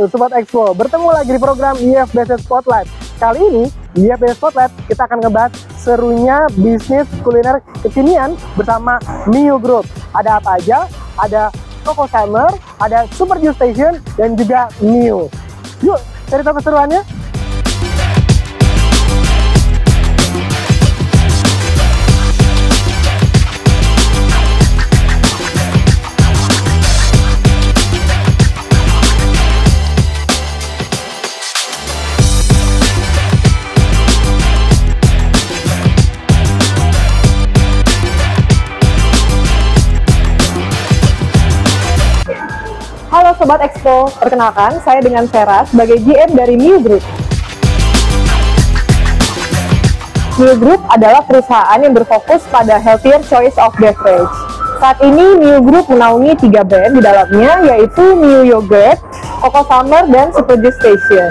Halo Sobat Expo, bertemu lagi di program IFBC Spotlight. Kali ini di IFBC Spotlight kita akan ngebahas serunya bisnis kuliner kekinian bersama Mio Group. Ada apa aja? Ada Coco Summer, ada Super Juice Station, dan juga Mio. Yuk, cari tahu keseruannya. Halo Sobat Expo, perkenalkan saya dengan Vera sebagai GM dari Mio Group. Mio Group adalah perusahaan yang berfokus pada healthier choice of beverage. Saat ini Mio Group menaungi 3 brand di dalamnya, yaitu Mio Yogurt, Coco Summer, dan Super Juice Station.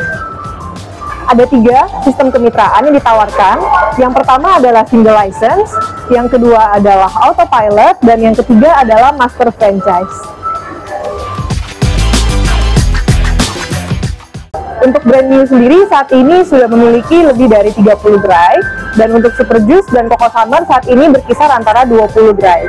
Ada 3 sistem kemitraan yang ditawarkan. Yang pertama adalah single license, yang kedua adalah autopilot, dan yang ketiga adalah master franchise. Untuk brand Mio sendiri saat ini sudah memiliki lebih dari 30 gerai, dan untuk Super Juice dan Coco Summer saat ini berkisar antara 20 gerai.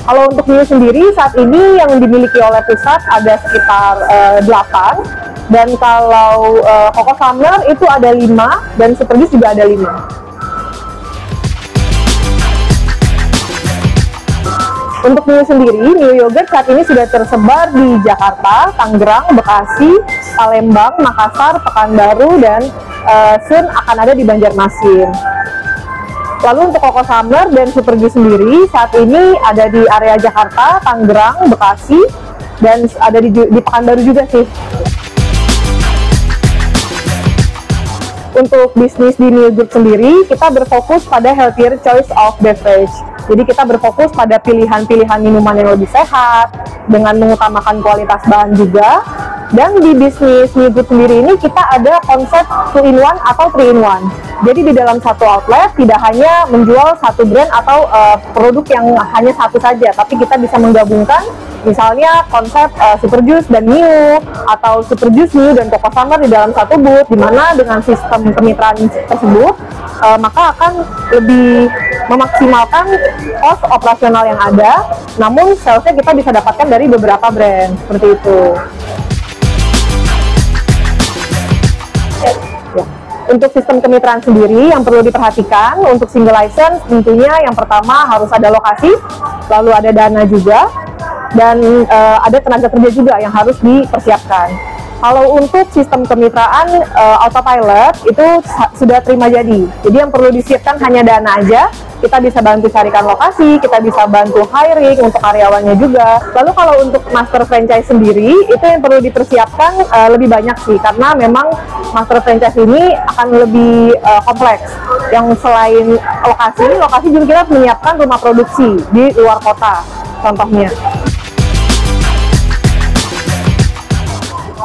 Kalau untuk Mio sendiri saat ini yang dimiliki oleh pusat ada sekitar 8, dan kalau Coco Summer itu ada 5, dan Super Juice juga ada 5. Untuk Mio sendiri, Mio Yogurt saat ini sudah tersebar di Jakarta, Tangerang, Bekasi, Palembang, Makassar, Pekanbaru, dan soon akan ada di Banjarmasin. Lalu untuk Coco Summer dan Super Juice sendiri saat ini ada di area Jakarta, Tangerang, Bekasi, dan ada di Pekanbaru juga sih. Untuk bisnis di Mio Group sendiri, kita berfokus pada healthier choice of beverage. Jadi kita berfokus pada pilihan-pilihan minuman yang lebih sehat, dengan mengutamakan kualitas bahan juga. Dan di bisnis Mio Group sendiri ini kita ada konsep 2-in-1 atau 3-in-1. Jadi di dalam satu outlet tidak hanya menjual satu brand atau produk yang hanya satu saja, tapi kita bisa menggabungkan misalnya konsep Super Juice dan Mio, atau Super Juice, Mio, dan Coco Summer di dalam satu booth, dimana dengan sistem kemitraan tersebut maka akan lebih memaksimalkan cost operasional yang ada, namun salesnya kita bisa dapatkan dari beberapa brand, seperti itu. Ya. Untuk sistem kemitraan sendiri yang perlu diperhatikan, untuk single license tentunya yang pertama harus ada lokasi, lalu ada dana juga, dan ada tenaga kerja juga yang harus dipersiapkan. Kalau untuk sistem kemitraan autopilot itu sudah terima jadi yang perlu disiapkan hanya dana aja. Kita bisa bantu carikan lokasi, kita bisa bantu hiring untuk karyawannya juga. Lalu kalau untuk master franchise sendiri, itu yang perlu dipersiapkan lebih banyak sih, karena memang master franchise ini akan lebih kompleks. Yang selain lokasi juga kita menyiapkan rumah produksi di luar kota, contohnya.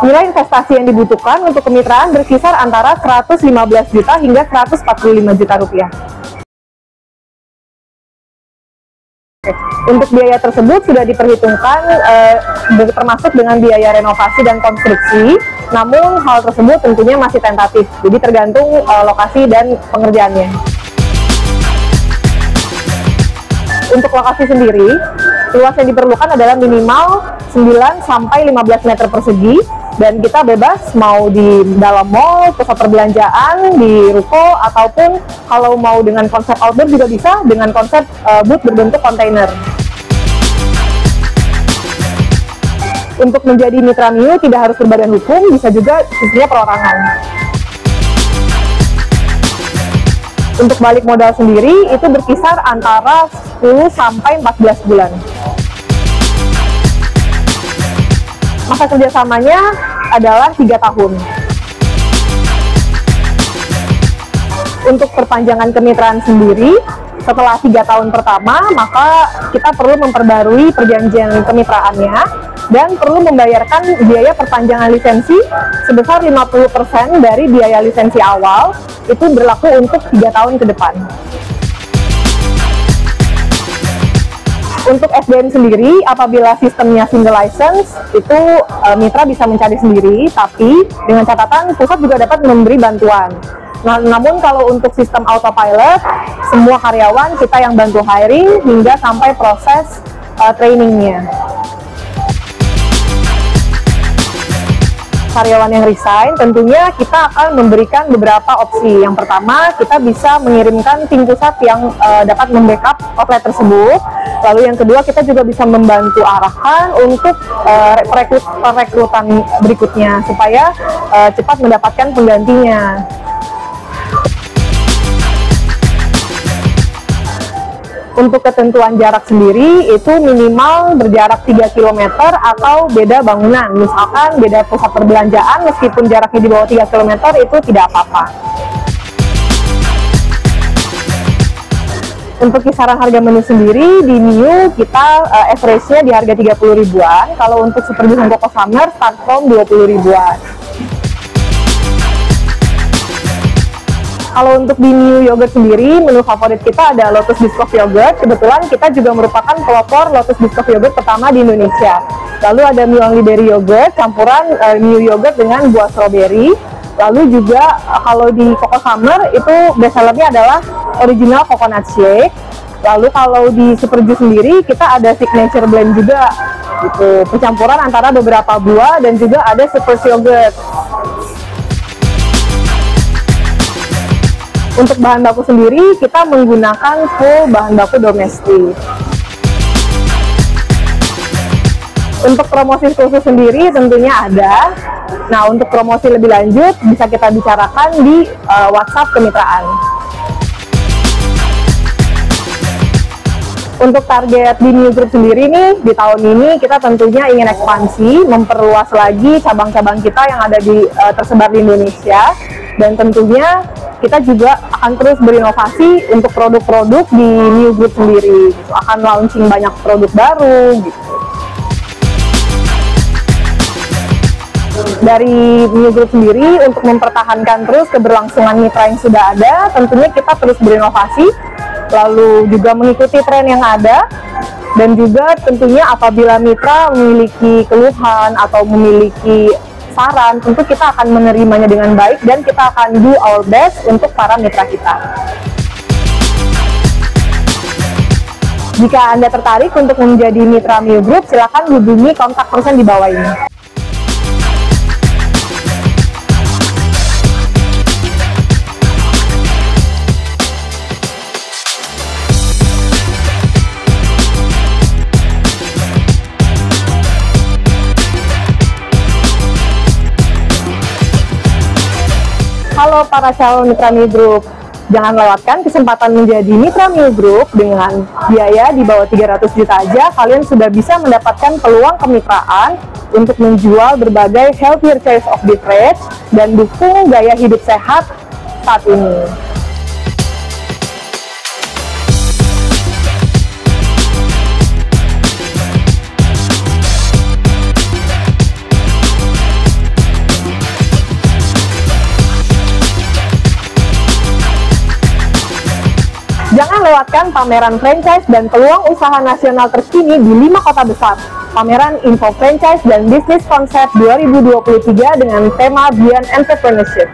Nilai investasi yang dibutuhkan untuk kemitraan berkisar antara 115 juta hingga 145 juta rupiah. Untuk biaya tersebut sudah diperhitungkan termasuk dengan biaya renovasi dan konstruksi, namun hal tersebut tentunya masih tentatif, jadi tergantung lokasi dan pengerjaannya. Untuk lokasi sendiri, luas yang diperlukan adalah minimal 9-15 meter persegi, dan kita bebas mau di dalam mall, pusat perbelanjaan, di ruko, ataupun kalau mau dengan konsep outdoor juga bisa dengan konsep booth berbentuk kontainer. Untuk menjadi mitra Mio tidak harus berbadan hukum, bisa juga sistemnya perorangan. Untuk balik modal sendiri itu berkisar antara 10-14 bulan. Masa kerjasamanya adalah 3 tahun. Untuk perpanjangan kemitraan sendiri, setelah 3 tahun pertama, maka kita perlu memperbarui perjanjian kemitraannya dan perlu membayarkan biaya perpanjangan lisensi sebesar 50% dari biaya lisensi awal, itu berlaku untuk 3 tahun ke depan. Untuk SDM sendiri, apabila sistemnya single license, itu mitra bisa mencari sendiri, tapi dengan catatan pusat juga dapat memberi bantuan. Nah, namun kalau untuk sistem autopilot, semua karyawan kita yang bantu hiring hingga sampai proses trainingnya. Karyawan yang resign, tentunya kita akan memberikan beberapa opsi. Yang pertama, kita bisa mengirimkan tim pusat yang dapat membackup outlet tersebut. Lalu yang kedua, kita juga bisa membantu arahkan untuk perekrutan berikutnya, supaya cepat mendapatkan penggantinya. Untuk ketentuan jarak sendiri itu minimal berjarak 3 km atau beda bangunan. Misalkan beda pusat perbelanjaan, meskipun jaraknya di bawah 3 km itu tidak apa-apa. Untuk kisaran harga menu sendiri di Mio kita average-nya di harga 30 ribuan. Kalau untuk Super Juice dan Coco Summer start from 20 ribuan. Kalau untuk di Mio Yogurt sendiri, menu favorit kita ada Lotus Biscoff Yogurt. Kebetulan kita juga merupakan pelopor Lotus Biscoff Yogurt pertama di Indonesia. Lalu ada Mio Only Berry Yogurt, campuran Mio Yogurt dengan buah strawberry. Lalu juga kalau di Coco Summer itu best sellernya adalah original coconut shake. Lalu kalau di Super Juice sendiri kita ada signature blend juga, gitu, pencampuran antara beberapa buah dan juga ada super yogurt. Untuk bahan baku sendiri, kita menggunakan full bahan baku domestik. Untuk promosi khusus sendiri tentunya ada. Nah, untuk promosi lebih lanjut bisa kita bicarakan di WhatsApp kemitraan. Untuk target di Mio Group sendiri nih, di tahun ini kita tentunya ingin ekspansi, memperluas lagi cabang-cabang kita yang ada di tersebar di Indonesia. Dan tentunya kita juga akan terus berinovasi untuk produk-produk di Mio Group sendiri. Akan launching banyak produk baru gitu. Dari Mio Group sendiri untuk mempertahankan terus keberlangsungan mitra yang sudah ada, tentunya kita terus berinovasi, lalu juga mengikuti tren yang ada, dan juga tentunya apabila mitra memiliki keluhan atau memiliki saran, tentu kita akan menerimanya dengan baik dan kita akan do our best untuk para mitra kita. Jika Anda tertarik untuk menjadi mitra Mio Group, silakan hubungi kontak person di bawah ini. Halo para calon mitra Mio Group, jangan lewatkan kesempatan menjadi mitra Mio Group. Dengan biaya di bawah 300 juta aja, kalian sudah bisa mendapatkan peluang kemitraan untuk menjual berbagai healthier choice of beverage dan dukung gaya hidup sehat saat ini. Jangan lewatkan pameran franchise dan peluang usaha nasional terkini di 5 kota besar. Pameran Info Franchise dan Bisnis Konsep 2023 dengan tema Beyond Entrepreneurship.